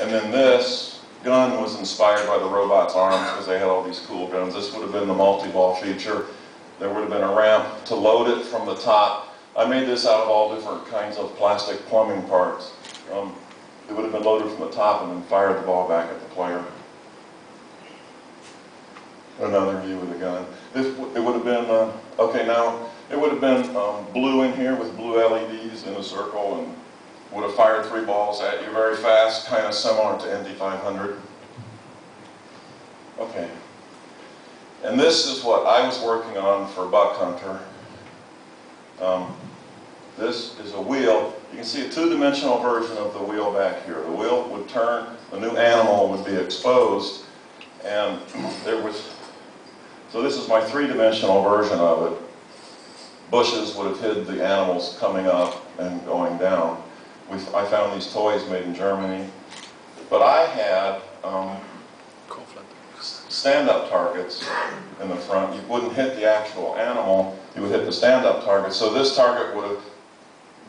And then this gun was inspired by the robot's arms because they had all these cool guns. This would have been the multi-ball feature. There would have been a ramp to load it from the top. I made this out of all different kinds of plastic plumbing parts. It would have been loaded from the top and then fired the ball back at the player. Another view of the gun. It would have been, okay, now it would have been blue in here with blue LEDs in a circle and would have fired 3 balls at you very fast, kind of similar to Indy 500. Okay. And this is what I was working on for Buck Hunter. This is a wheel. You can see a 2-dimensional version of the wheel back here. The wheel would turn, the new animal would be exposed, and there was, so this is my 3-dimensional version of it. Bushes would have hid the animals coming up and going down. I found these toys made in Germany, but I had stand-up targets in the front. You wouldn't hit the actual animal, you would hit the stand-up target. So this target would have,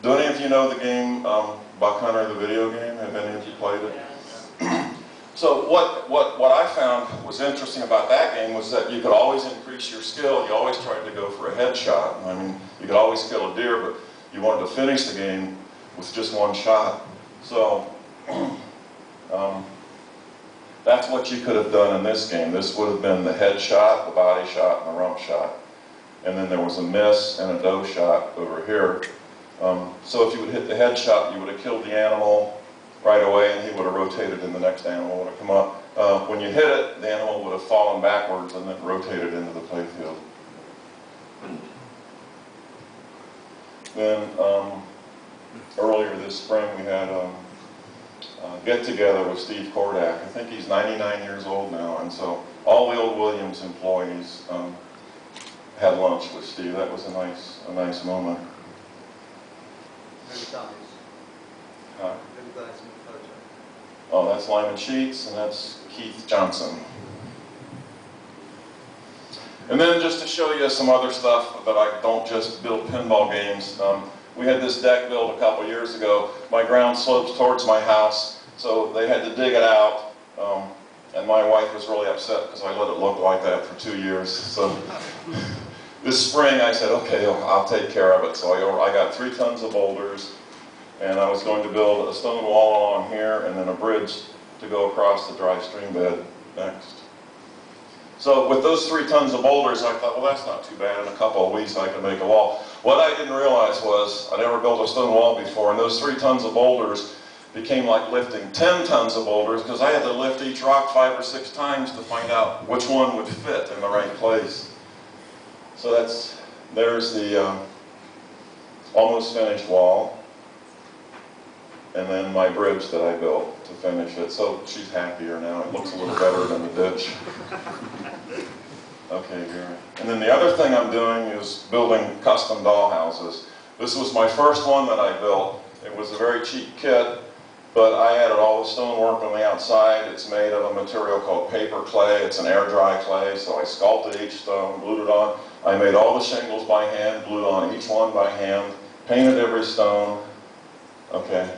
do any of you know the game Buck Hunter, the video game? Have any of you played it? So what I found was interesting about that game was that you could always increase your skill. You always tried to go for a headshot. I mean, you could always kill a deer, but you wanted to finish the game with just 1 shot. So that's what you could have done in this game. This would have been the head shot, the body shot, and the rump shot. And then there was a miss and a doe shot over here. So if you would hit the head shot, you would have killed the animal right away, and he would have rotated and the next animal would have come up. When you hit it, the animal would have fallen backwards and then rotated into the playfield. Then earlier this spring we had a get-together with Steve Kordak. I think he's 99 years old now, and so all the old Williams employees had lunch with Steve. That was a nice moment. Huh? Oh, that's Lyman Sheets, and that's Keith Johnson. And then just to show you some other stuff that I don't just build pinball games. We had this deck built a couple years ago. My ground slopes towards my house, so they had to dig it out. And my wife was really upset because I let it look like that for 2 years. So this spring I said, okay, I'll take care of it. So I got 3 tons of boulders, and I was going to build a stone wall along here and then a bridge to go across the dry stream bed next. So with those 3 tons of boulders, I thought, well, that's not too bad. In a couple of weeks, I can make a wall. What I didn't realize was I never built a stone wall before, and those 3 tons of boulders became like lifting 10 tons of boulders because I had to lift each rock 5 or 6 times to find out which one would fit in the right place. So there's the almost finished wall, and then my bridge that I built to finish it. So she's happier now. It looks a little better than the ditch. Okay, Gary. And then the other thing I'm doing is building custom doll houses. This was my first one that I built. It was a very cheap kit, but I added all the stonework on the outside. It's made of a material called paper clay. It's an air dry clay, so I sculpted each stone, glued it on. I made all the shingles by hand, glued on each one by hand, painted every stone. Okay.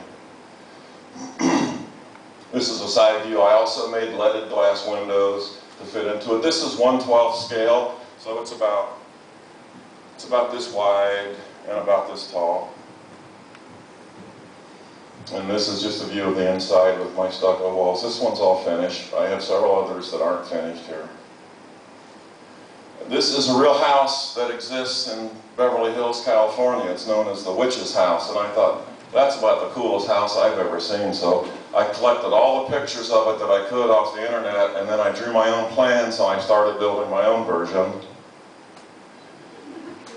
This is a side view. I also made leaded glass windows to fit into it. This is 1/12 scale, so it's about this wide and about this tall. And this is just a view of the inside with my stucco walls. This one's all finished. I have several others that aren't finished here. This is a real house that exists in Beverly Hills, California. It's known as the Witch's House, and I thought, that's about the coolest house I've ever seen. So I collected all the pictures of it that I could off the internet, and then I drew my own plans, so I started building my own version.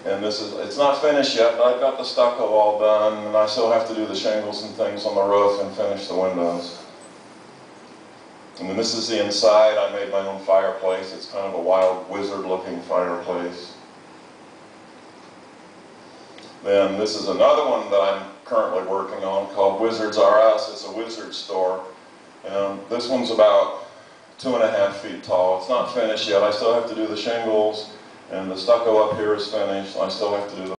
And it's not finished yet, but I've got the stucco all done, and I still have to do the shingles and things on the roof and finish the windows. And then this is the inside. I made my own fireplace. It's kind of a wild wizard-looking fireplace. Then this is another one that I'm currently working on called Wizards R Us. It's a wizard store. And this one's about 2.5 feet tall. It's not finished yet. I still have to do the shingles, and the stucco up here is finished. I still have to do the